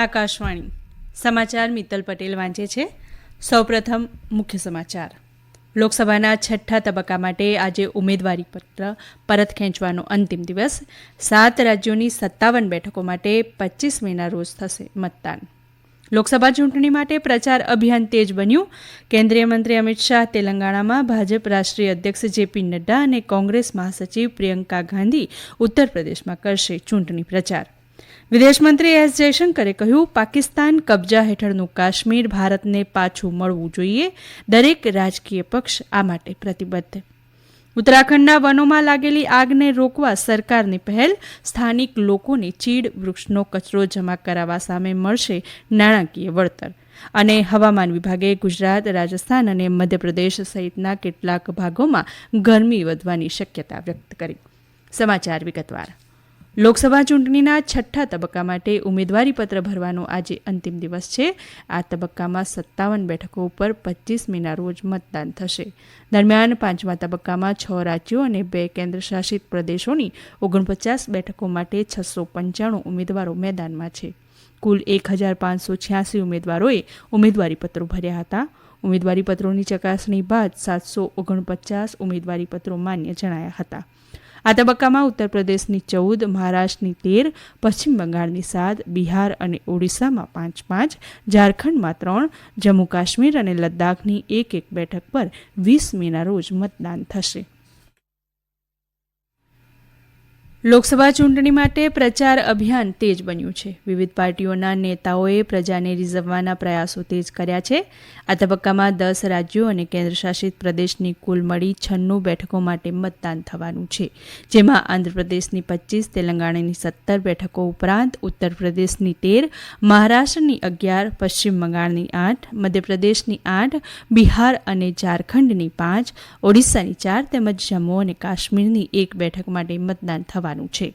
આકાશવાણી સમાચાર મિત્તલ પટેલ વાંચે છે. સૌપ્રથમ મુખ્ય સમાચાર. લોકસભાના છઠ્ઠા તબક્કા માટે આજે ઉમેદવારી પત્ર પરત ખેંચવાનો અંતિમ દિવસ. 7 રાજ્યોની 57 બેઠકો માટે 25 મેના રોજ થશે મતદાન. લોકસભા ચૂંટણી માટે પ્રચાર અભિયાન તેજ બન્યું. કેન્દ્રીય મંત્રી અમિત શાહ તેલંગાણામાં, ભાજપ રાષ્ટ્રીય અધ્યક્ષ જેપી નડ્ડા અને કોંગ્રેસ મહાસચિવ પ્રિયંકા ગાંધી ઉત્તર પ્રદેશમાં કરશે ચૂંટણી પ્રચાર. વિદેશમંત્રી એસ જયશંકરે કહ્યું, પાકિસ્તાન કબજા હેઠળનું કાશ્મીર ભારતને પાછું મળવું જોઈએ. દરેક રાજકીય પક્ષ આ માટે પ્રતિબદ્ધ. ઉત્તરાખંડના વનોમાં લાગેલી આગને રોકવા સરકારની પહેલ. સ્થાનિક લોકોને ચીડ વૃક્ષનો કચરો જમા કરાવવા સામે મળશે નાણાકીય વળતર. અને હવામાન વિભાગે ગુજરાત, રાજસ્થાન અને મધ્યપ્રદેશ સહિતના કેટલાક ભાગોમાં ગરમી વધવાની શક્યતા વ્યક્ત કરી. સમાચાર વિગતવાર. લોકસભા ચૂંટણીના છઠ્ઠા તબક્કા માટે ઉમેદવારીપત્ર ભરવાનો આજે અંતિમ દિવસ છે. આ તબક્કામાં 57 બેઠકો ઉપર 25 મેના રોજ મતદાન થશે. દરમિયાન પાંચમા તબક્કામાં 6 રાજ્યો અને 2 કેન્દ્રશાસિત પ્રદેશોની 49 બેઠકો માટે 695 ઉમેદવારો મેદાનમાં છે. કુલ 1586 ઉમેદવારોએ ઉમેદવારીપત્રો ભર્યા હતા. ઉમેદવારીપત્રોની ચકાસણી બાદ 749 ઉમેદવારીપત્રો માન્ય જણાયા હતા. આ તબક્કામાં ઉત્તર પ્રદેશની 14, મહારાષ્ટ્રની 13, પશ્ચિમ બંગાળની 7, બિહાર અને ઓડિશામાં 5-5, ઝારખંડમાં 3, જમ્મુ કાશ્મીર અને લદ્દાખની 1-1 બેઠક પર 20 મેના રોજ મતદાન થશે. લોકસભા ચૂંટણી માટે પ્રચાર અભિયાન તેજ બન્યું છે. વિવિધ પાર્ટીઓના નેતાઓએ પ્રજાને રીઝવવાના પ્રયાસો તેજ કર્યા છે. આ તબક્કામાં 10 રાજ્યો અને કેન્દ્રશાસિત પ્રદેશની કુલ મળી 96 બેઠકો માટે મતદાન થવાનું છે, જેમાં આંધ્રપ્રદેશની 25, તેલંગાણાની 17 બેઠકો ઉપરાંત ઉત્તર પ્રદેશની 13, મહારાષ્ટ્રની 11, પશ્ચિમ બંગાળની 8, મધ્યપ્રદેશની 8, બિહાર અને ઝારખંડની 5, ઓડિશાની 4 તેમજ જમ્મુ અને કાશ્મીરની 1 બેઠક માટે મતદાન થવાનું છે.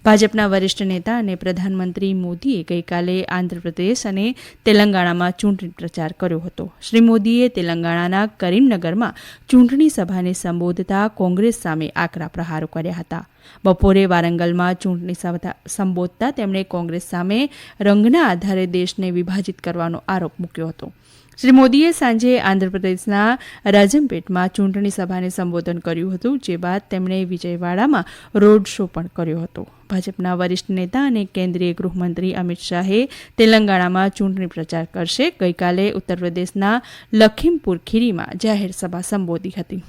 ભાજપના વરિષ્ઠ નેતા અને પ્રધાનમંત્રી મોદીએ ગઈકાલે આંધ્રપ્રદેશ અને તેલંગાણામાં ચૂંટણી પ્રચાર કર્યો હતો. શ્રી મોદીએ તેલંગાણાના કરીમનગરમાં ચૂંટણી સભાને સંબોધતા કોંગ્રેસ સામે આકરા પ્રહારો કર્યા હતા. બપોરે વારંગલમાં ચૂંટણી સભા સંબોધતા તેમણે કોંગ્રેસ સામે રંગના આધારે દેશને વિભાજિત કરવાનો આરોપ મૂક્યો હતો. શ્રી મોદીએ સાંજે આંધ્રપ્રદેશના રાજમપેટમાં ચૂંટણી સભાને સંબોધન કર્યું હતું, જે બાદ તેમણે વિજયવાડામાં રોડ શો પણ કર્યો હતો. ભાજપના વરિષ્ઠ નેતા અને કેન્દ્રીય ગૃહમંત્રી અમિત શાહે તેલંગાણામાં ચૂંટણી પ્રચાર કરશે. ગઈકાલે ઉત્તર પ્રદેશના લખીમપુર ખીરીમાં જાહેર સભા સંબોધી હતી.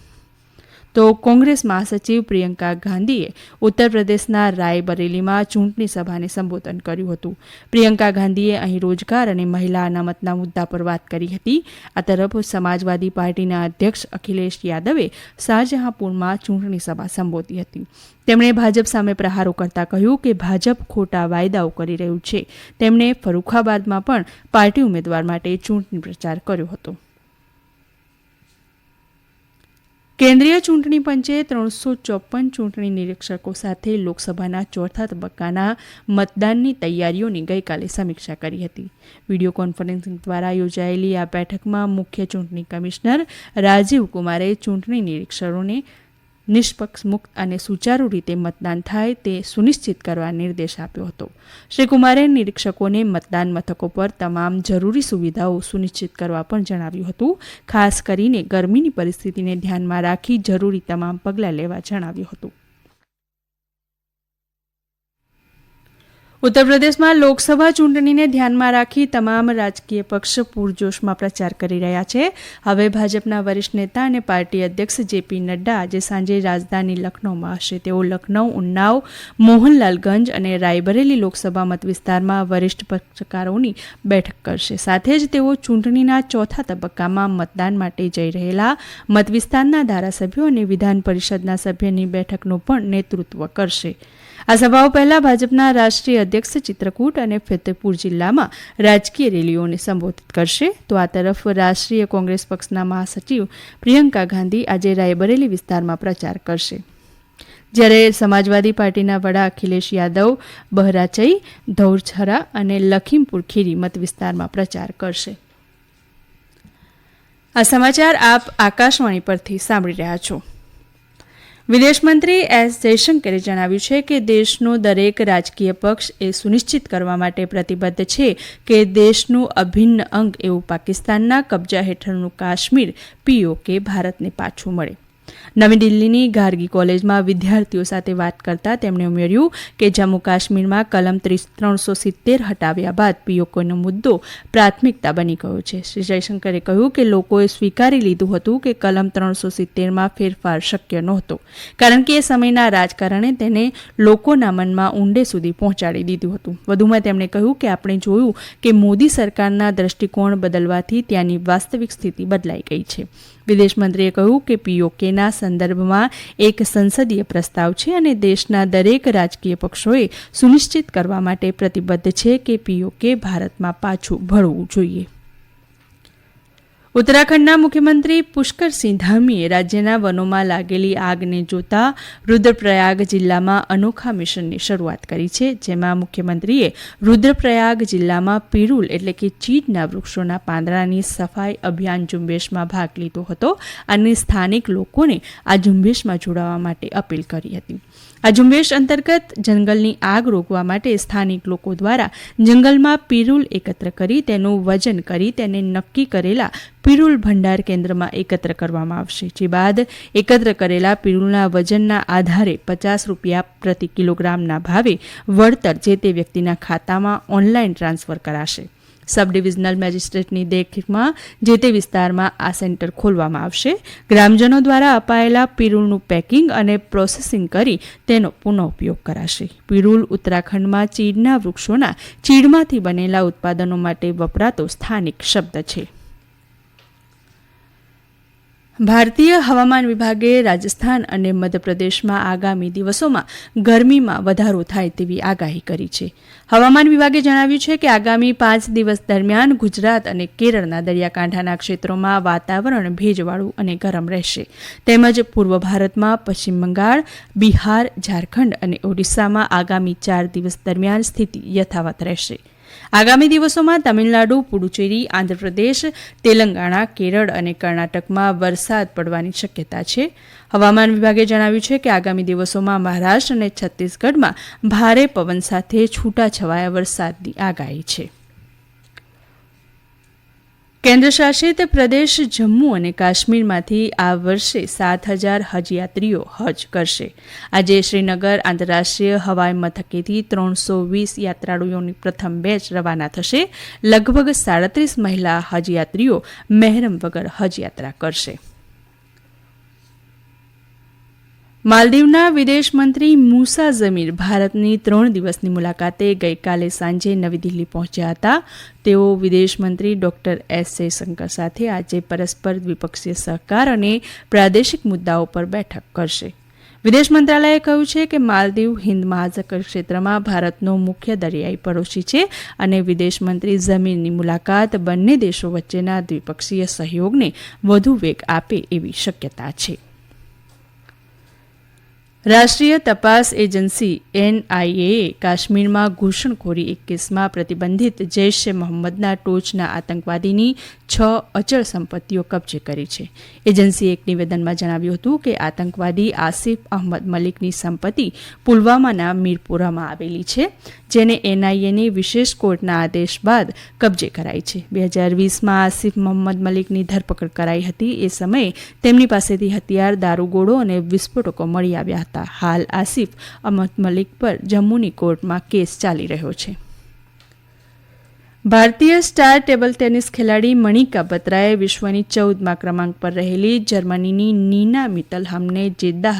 તો કોંગ્રેસ મહાસચિવ પ્રિયંકા ગાંધીએ ઉત્તર પ્રદેશના રાયબરેલીમાં ચૂંટણી સભાને સંબોધન કર્યું હતું. પ્રિયંકા ગાંધીએ અહીં રોજગાર અને મહિલા અનામતના મુદ્દા પર વાત કરી હતી. આ તરફ સમાજવાદી પાર્ટીના અધ્યક્ષ અખિલેશ યાદવે શાહજહાંપુરમાં ચૂંટણી સભા સંબોધી હતી. તેમણે ભાજપ સામે પ્રહારો કરતા કહ્યું કે ભાજપ ખોટા વાયદાઓ કરી રહ્યું છે. તેમણે ફરુખાબાદમાં પણ પાર્ટી ઉમેદવાર માટે ચૂંટણી પ્રચાર કર્યો હતો. કેન્દ્રીય ચૂંટણી પંચે 354 ચૂંટણી નિરીક્ષકો સાથે લોકસભાના ચોથા તબક્કાના મતદાનની તૈયારીઓની ગઈકાલે સમીક્ષા કરી હતી. વિડીયો કોન્ફરન્સિંગ દ્વારા યોજાયેલી આ બેઠકમાં મુખ્ય ચૂંટણી કમિશનર રાજીવ કુમારે ચૂંટણી નિરીક્ષકોને નિષ્પક્ષ, મુક્ત અને સુચારુ રીતે મતદાન થાય તે સુનિશ્ચિત કરવા નિર્દેશ આપ્યો હતો. શ્રી કુમારે નિરીક્ષકોને મતદાન મથકો પર તમામ જરૂરી સુવિધાઓ સુનિશ્ચિત કરવા પણ જણાવ્યું હતું. ખાસ કરીને ગરમીની પરિસ્થિતિને ધ્યાનમાં રાખી જરૂરી તમામ પગલાં લેવા જણાવ્યું હતું. ઉત્તર પ્રદેશમાં લોકસભા ચૂંટણીને ધ્યાનમાં રાખી તમામ રાજકીય પક્ષ પૂરજોશમાં પ્રચાર કરી રહ્યા છે. હવે ભાજપના વરિષ્ઠ નેતા અને પાર્ટી અધ્યક્ષ જેપી નડ્ડા આજે સાંજે રાજધાની લખનૌમાં હશે. તેઓ લખનૌ, ઉન્નાવ, મોહનલાલગંજ અને રાયબરેલી લોકસભા મતવિસ્તારમાં વરિષ્ઠ પક્ષકારોની બેઠક કરશે. સાથે જ તેઓ ચૂંટણીના ચોથા તબક્કામાં મતદાન માટે જઈ રહેલા મતવિસ્તારના ધારાસભ્યો અને વિધાન પરિષદના સભ્યની બેઠકનું પણ નેતૃત્વ કરશે. આ સભાઓ પહેલા ભાજપના રાષ્ટ્રીય અધ્યક્ષ ચિત્રકૂટ અને ફતેપુર જિલ્લામાં રાજકીય રેલીઓને સંબોધિત કરશે. તો આ તરફ રાષ્ટ્રીય કોંગ્રેસ પક્ષના મહાસચિવ પ્રિયંકા ગાંધી આજે રાયબરેલી વિસ્તારમાં પ્રચાર કરશે. જ્યારે સમાજવાદી પાર્ટીના વડા અખિલેશ યાદવ બહરાચઈ, ધૌરછરા અને લખીમપુર ખીરી મતવિસ્તારમાં પ્રચાર કરશે. આ સમાચાર આપ આકાશવાણી પરથી સાંભળી રહ્યા છો. વિદેશ મંત્રી એસ જયશંકરે જણાવ્યું છે કે દેશનો દરેક રાજકીય પક્ષ એ સુનિશ્ચિત કરવા માટે પ્રતિબદ્ધ છે કે દેશનું અભિન્ન અંગ એવું પાકિસ્તાનના કબજા હેઠળનું કાશ્મીર POK ભારતને પાછું મળે. નવી દિલ્હીની ગાર્ગી કોલેજમાં વિદ્યાર્થીઓ સાથે વાત કરતા તેમણે ઉમેર્યું કે જમ્મુ કાશ્મીરમાં કલમ 370 હટાવ્યા બાદ POKનો મુદ્દો પ્રાથમિકતા બની ગયો છે. શ્રી જયશંકરે કહ્યું કે લોકોએ સ્વીકારી લીધું હતું કે કલમ 370માં ફેરફાર શક્ય નહોતો, કારણ કે એ સમયના રાજકારણે તેને લોકોના મનમાં ઊંડે સુધી પહોંચાડી દીધું હતું. વધુમાં તેમણે કહ્યું કે આપણે જોયું કે મોદી સરકારના દ્રષ્ટિકોણ બદલવાથી ત્યાંની વાસ્તવિક સ્થિતિ બદલાઈ ગઈ છે. વિદેશ મંત્રીએ કહ્યું કે POKના સંદર્ભમાં એક સંસદીય પ્રસ્તાવ છે અને દેશના દરેક રાજકીય પક્ષોએ સુનિશ્ચિત કરવા માટે પ્રતિબદ્ધ છે કે POK ભારતમાં પાછું ભળવું જોઈએ. ઉત્તરાખંડના મુખ્યમંત્રી પુષ્કરસિંહ ધામીએ રાજ્યના વનોમાં લાગેલી આગને જોતા રુદ્રપ્રયાગ જિલ્લામાં અનોખા મિશનની શરૂઆત કરી છે, જેમાં મુખ્યમંત્રીએ રુદ્રપ્રયાગ જિલ્લામાં પિરુલ એટલે કે ચીડના વૃક્ષોના પાંદડાની સફાઈ અભિયાન ઝુંબેશમાં ભાગ લીધો હતો અને સ્થાનિક લોકોને આ ઝુંબેશમાં જોડાવા માટે અપીલ કરી હતી. આ ઝુંબેશ અંતર્ગત જંગલની આગ રોકવા માટે સ્થાનિક લોકો દ્વારા જંગલમાં પિરુલ એકત્ર કરી તેનું વજન કરી તેને નક્કી કરેલા પિરુલ ભંડાર કેન્દ્રમાં એકત્ર કરવામાં આવશે, જે બાદ એકત્ર કરેલા પિરુલના વજનના આધારે ₹50 પ્રતિ કિલોગ્રામના ભાવે વળતર જે તે વ્યક્તિના ખાતામાં ઓનલાઈન ટ્રાન્સફર કરાશે. સબ ડિવિઝનલ મેજિસ્ટ્રેટની દેખરેખમાં જે તે વિસ્તારમાં આ સેન્ટર ખોલવામાં આવશે. ગ્રામજનો દ્વારા અપાયેલા પિરુલનું પેકિંગ અને પ્રોસેસિંગ કરી તેનો પુનઃઉપયોગ કરાશે. પિરુલ ઉત્તરાખંડમાં ચીડના વૃક્ષોના ચીડમાંથી બનેલા ઉત્પાદનો માટે વપરાતો સ્થાનિક શબ્દ છે. ભારતીય હવામાન વિભાગે રાજસ્થાન અને મધ્યપ્રદેશમાં આગામી દિવસોમાં ગરમીમાં વધારો થાય તેવી આગાહી કરી છે. હવામાન વિભાગે જણાવ્યું છે કે આગામી 5 દિવસ દરમિયાન ગુજરાત અને કેરળના દરિયાકાંઠાના ક્ષેત્રોમાં વાતાવરણ ભેજવાળું અને ગરમ રહેશે, તેમજ પૂર્વ ભારતમાં પશ્ચિમ બંગાળ, બિહાર, ઝારખંડ અને ઓડિશામાં આગામી 4 દિવસ દરમિયાન સ્થિતિ યથાવત રહેશે. આગામી દિવસોમાં તમિલનાડુ, પુડુચેરી, આંધ્રપ્રદેશ, તેલંગાણા, કેરળ અને કર્ણાટકમાં વરસાદ પડવાની શક્યતા છે. હવામાન વિભાગે જણાવ્યું છે કે આગામી દિવસોમાં મહારાષ્ટ્ર અને છત્તીસગઢમાં ભારે પવન સાથે છૂટાછવાયા વરસાદની આગાહી છે. કેન્દ્રશાસિત પ્રદેશ જમ્મુ અને કાશ્મીરમાંથી આ વર્ષે 7,000 હજયાત્રીઓ હજ કરશે. આજે શ્રીનગર આંતરરાષ્ટ્રીય હવાઈ મથકેથી 320 યાત્રાળુઓની પ્રથમ બેચ રવાના થશે. લગભગ 37 મહિલા હજયાત્રીઓ મહેરમ વગર હજયાત્રા કરશે. માલદીવના વિદેશ મંત્રી મૂસા ઝમીર ભારતની 3 દિવસની મુલાકાતે ગઈકાલે સાંજે નવી દિલ્હી પહોંચ્યા હતા. તેઓ વિદેશ મંત્રી ડોક્ટર એસ જયશંકર સાથે આજે પરસ્પર દ્વિપક્ષીય સહકાર અને પ્રાદેશિક મુદ્દાઓ પર બેઠક કરશે. વિદેશ મંત્રાલયે કહ્યું છે કે માલદીવ હિન્દ મહાસાગર ક્ષેત્રમાં ભારતનો મુખ્ય દરિયાઈ પડોશી છે અને વિદેશ મંત્રી ઝમીરની મુલાકાત બંને દેશો વચ્ચેના દ્વિપક્ષીય સહયોગને વધુ વેગ આપે એવી શક્યતા છે. રાષ્ટ્રીય તપાસ એજન્સી NIAએ કાશ્મીરમાં ઘૂસણખોરી એક કેસમાં પ્રતિબંધિત જૈશ એ મોહમ્મદના ટોચના આતંકવાદીની 6 અચળ સંપત્તિઓ કબજે કરી છે. એજન્સીએ એક નિવેદનમાં જણાવ્યું હતું કે આતંકવાદી આસિફ અહમદ મલિકની સંપત્તિ પુલવામાના મીરપુરામાં આવેલી છે, જેને NIAની વિશેષ કોર્ટના આદેશ બાદ કબજે કરાઈ છે. 2020માં આસિફ મોહમ્મદ મલિકની ધરપકડ કરાઈ હતી. એ સમયે તેમની પાસેથી હથિયાર, દારૂગોળો અને વિસ્ફોટકો મળી આવ્યા હતા. હાલ આસિફ અહમદ મલિક પર જમ્મુની કોર્ટમાં કેસ ચાલી રહ્યો છે. ભારતીય સ્ટાર ટેબલ ટેનિસ ખેલાડી મણિકા બત્રાએ વિશ્વની 14મા ક્રમાંક પર રહેલી જર્મનીની નીના મિટલહામને જેદ્દાહ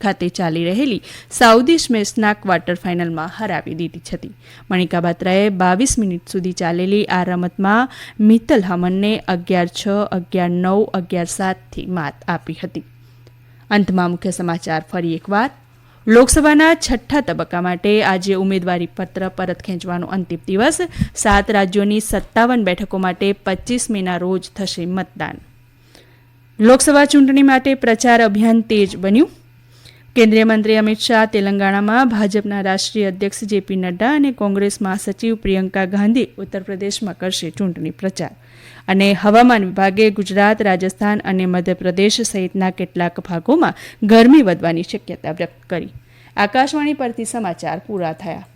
ખાતે ચાલી રહેલી સાઉદી સ્મેશના ક્વાર્ટર ફાઇનલમાં હરાવી દીધી હતી. મણિકા બાત્રાએ 22 મિનિટ સુધી ચાલેલી આ રમતમાં મિટલહામને 11-6, 11-9, 11-7થી માત આપી હતી. અંતમાં મુખ્ય સમાચાર ફરી એકવાર. લોકસભાના 6ઠ્ઠા તબક્કા માટે આજે ઉમેદવારી પત્ર પરત ખેંચવાનો અંતિમ દિવસ. 7 રાજ્યોની 57 બેઠકો માટે 25 મેના રોજ થશે મતદાન. લોકસભા ચૂંટણી માટે પ્રચાર અભિયાન તેજ બન્યું. કેન્દ્રીય મંત્રી અમિત શાહ તેલંગાણામાં, ભાજપના રાષ્ટ્રીય અધ્યક્ષ JP નડ્ડા અને કોંગ્રેસ મહાસચિવ પ્રિયંકા ગાંધી ઉત્તર પ્રદેશમાં કરશે ચૂંટણી પ્રચાર. અને હવામાન વિભાગે ગુજરાત, રાજસ્થાન અને મધ્યપ્રદેશ સહિતના કેટલાક ભાગોમાં ગરમી વધવાની શક્યતા વ્યક્ત કરી. આકાશવાણી પરથી સમાચાર પૂરા થયા.